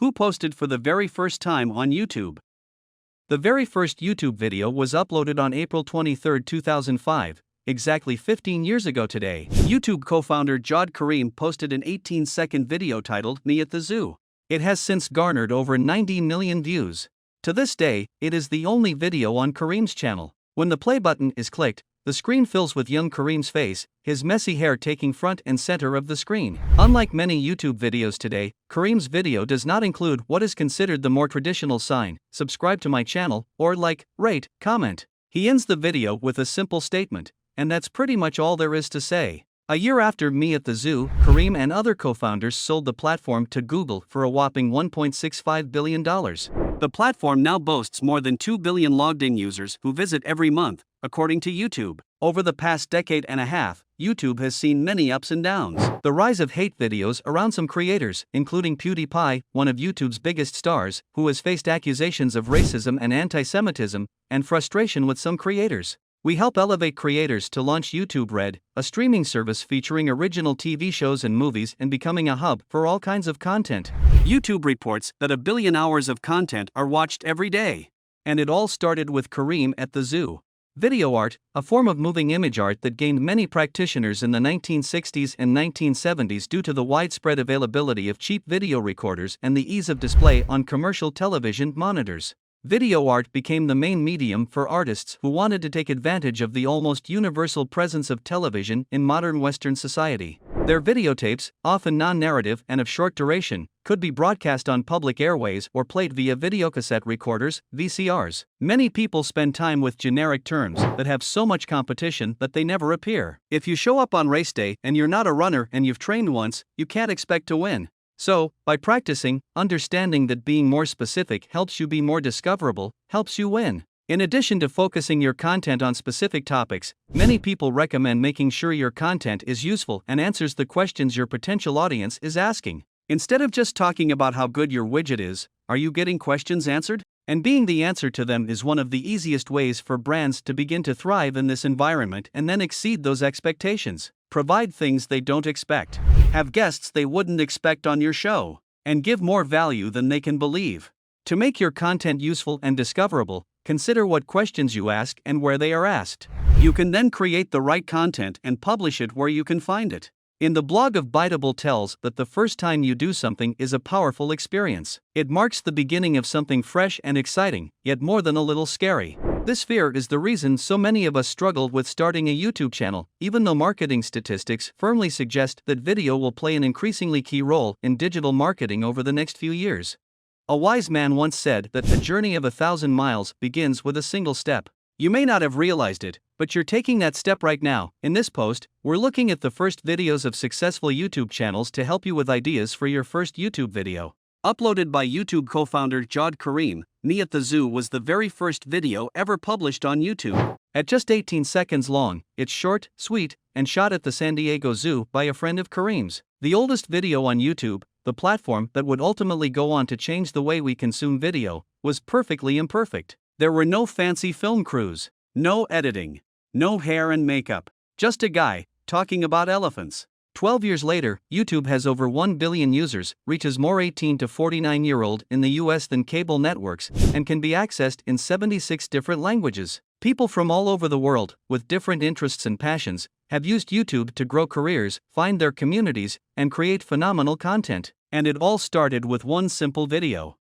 Who posted for the very first time on YouTube? The very first YouTube video was uploaded on April 23, 2005, exactly 15 years ago today. YouTube co-founder Jawed Karim posted an 18-second video titled Me at the Zoo. It has since garnered over 90 million views. To this day, it is the only video on Karim's channel. When the play button is clicked, the screen fills with young Karim's face, his messy hair taking front and center of the screen. Unlike many YouTube videos today, Karim's video does not include what is considered the more traditional sign, subscribe to my channel, or like, rate, comment. He ends the video with a simple statement, and that's pretty much all there is to say. A year after Me at the Zoo, Karim and other co-founders sold the platform to Google for a whopping $1.65 billion. The platform now boasts more than 2 billion logged-in users who visit every month, according to YouTube. Over the past decade and a half, YouTube has seen many ups and downs. The rise of hate videos around some creators, including PewDiePie, one of YouTube's biggest stars, who has faced accusations of racism and anti-Semitism, and frustration with some creators. We help elevate creators to launch YouTube Red, a streaming service featuring original TV shows and movies and becoming a hub for all kinds of content. YouTube reports that 1 billion hours of content are watched every day. And it all started with Karim at the Zoo. Video art, a form of moving image art that gained many practitioners in the 1960s and 1970s due to the widespread availability of cheap video recorders and the ease of display on commercial television monitors. Video art became the main medium for artists who wanted to take advantage of the almost universal presence of television in modern Western society. Their videotapes, often non-narrative and of short duration, could be broadcast on public airways or played via videocassette recorders, VCRs. Many people spend time with generic terms that have so much competition that they never appear. If you show up on race day and you're not a runner and you've trained once, you can't expect to win. So, by practicing, understanding that being more specific helps you be more discoverable, helps you win. In addition to focusing your content on specific topics, many people recommend making sure your content is useful and answers the questions your potential audience is asking. Instead of just talking about how good your widget is, are you getting questions answered? And being the answer to them is one of the easiest ways for brands to begin to thrive in this environment and then exceed those expectations. Provide things they don't expect. Have guests they wouldn't expect on your show. And give more value than they can believe. To make your content useful and discoverable, consider what questions you ask and where they are asked. You can then create the right content and publish it where you can find it. In the blog of Biteable tells that the first time you do something is a powerful experience. It marks the beginning of something fresh and exciting, yet more than a little scary. This fear is the reason so many of us struggle with starting a YouTube channel, even though marketing statistics firmly suggest that video will play an increasingly key role in digital marketing over the next few years. A wise man once said that a journey of 1,000 miles begins with a single step. You may not have realized it, but you're taking that step right now. In this post, we're looking at the first videos of successful YouTube channels to help you with ideas for your first YouTube video. Uploaded by YouTube co-founder Jawed Karim, Me at the Zoo was the very first video ever published on YouTube. At just 18 seconds long, it's short, sweet, and shot at the San Diego Zoo by a friend of Karim's. The oldest video on YouTube, the platform that would ultimately go on to change the way we consume video, was perfectly imperfect. There were no fancy film crews, no editing, no hair and makeup, just a guy talking about elephants. 12 years later, YouTube has over 1 billion users, reaches more 18 to 49-year-old in the US than cable networks, and can be accessed in 76 different languages. People from all over the world, with different interests and passions, have used YouTube to grow careers, find their communities, and create phenomenal content. And it all started with one simple video.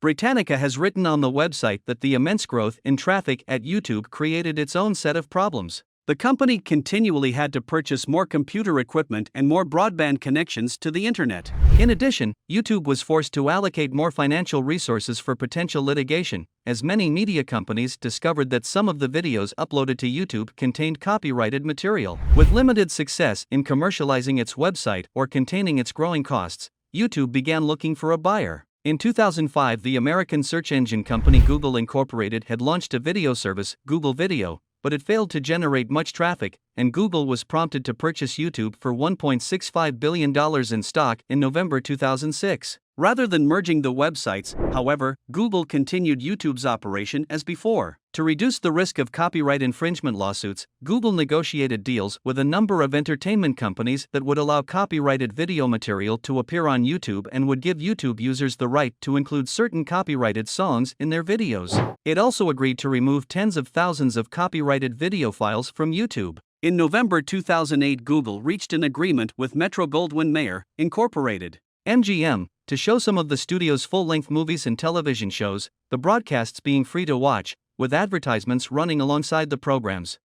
Britannica has written on the website that the immense growth in traffic at YouTube created its own set of problems. The company continually had to purchase more computer equipment and more broadband connections to the internet. In addition, YouTube was forced to allocate more financial resources for potential litigation, as many media companies discovered that some of the videos uploaded to YouTube contained copyrighted material. With limited success in commercializing its website or containing its growing costs, YouTube began looking for a buyer. In 2005, the American search engine company Google Incorporated had launched a video service, Google Video, but it failed to generate much traffic, and Google was prompted to purchase YouTube for $1.65 billion in stock in November 2006. Rather than merging the websites, however, Google continued YouTube's operation as before. To reduce the risk of copyright infringement lawsuits, Google negotiated deals with a number of entertainment companies that would allow copyrighted video material to appear on YouTube and would give YouTube users the right to include certain copyrighted songs in their videos. It also agreed to remove tens of thousands of copyrighted video files from YouTube. In November 2008, Google reached an agreement with Metro-Goldwyn-Mayer, Incorporated, MGM, to show some of the studio's full-length movies and television shows, the broadcasts being free to watch, with advertisements running alongside the programs.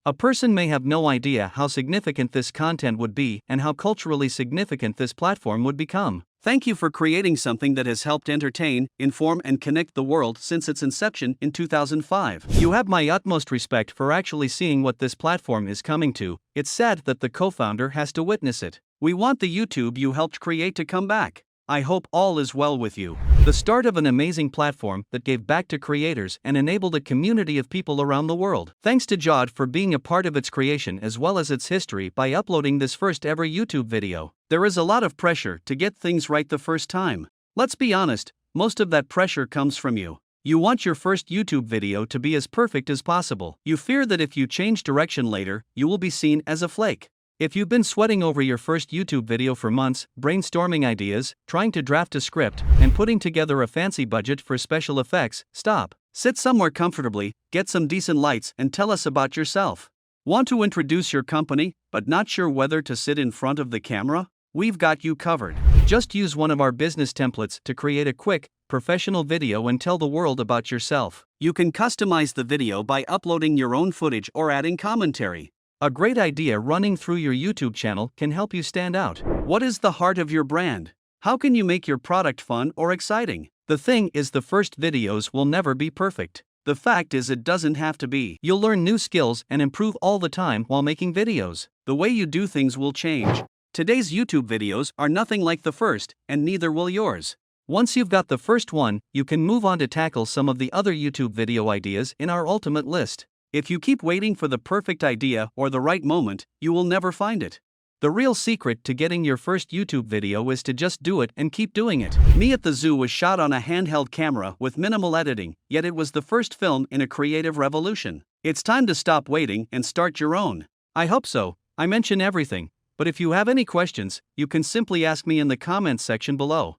A person may have no idea how significant this content would be and how culturally significant this platform would become. Thank you for creating something that has helped entertain, inform, and connect the world since its inception in 2005. You have my utmost respect for actually seeing what this platform is coming to. It's sad that the co-founder has to witness it. We want the YouTube you helped create to come back. I hope all is well with you. The start of an amazing platform that gave back to creators and enabled a community of people around the world. Thanks to Jod for being a part of its creation as well as its history by uploading this first ever YouTube video. There is a lot of pressure to get things right the first time. Let's be honest, most of that pressure comes from you. You want your first YouTube video to be as perfect as possible. You fear that if you change direction later, you will be seen as a flake. If you've been sweating over your first YouTube video for months, brainstorming ideas, trying to draft a script, and putting together a fancy budget for special effects, stop. Sit somewhere comfortably, get some decent lights, and tell us about yourself. Want to introduce your company, but not sure whether to sit in front of the camera? We've got you covered. Just use one of our business templates to create a quick, professional video and tell the world about yourself. You can customize the video by uploading your own footage or adding commentary. A great idea running through your YouTube channel can help you stand out. What is the heart of your brand? How can you make your product fun or exciting? The thing is, the first videos will never be perfect. The fact is, it doesn't have to be. You'll learn new skills and improve all the time while making videos. The way you do things will change. Today's YouTube videos are nothing like the first, and neither will yours. Once you've got the first one, you can move on to tackle some of the other YouTube video ideas in our ultimate list. If you keep waiting for the perfect idea or the right moment, you will never find it. The real secret to getting your first YouTube video is to just do it and keep doing it. Me at the Zoo was shot on a handheld camera with minimal editing, yet it was the first film in a creative revolution. It's time to stop waiting and start your own. I hope so. I mention everything, but if you have any questions, you can simply ask me in the comments section below.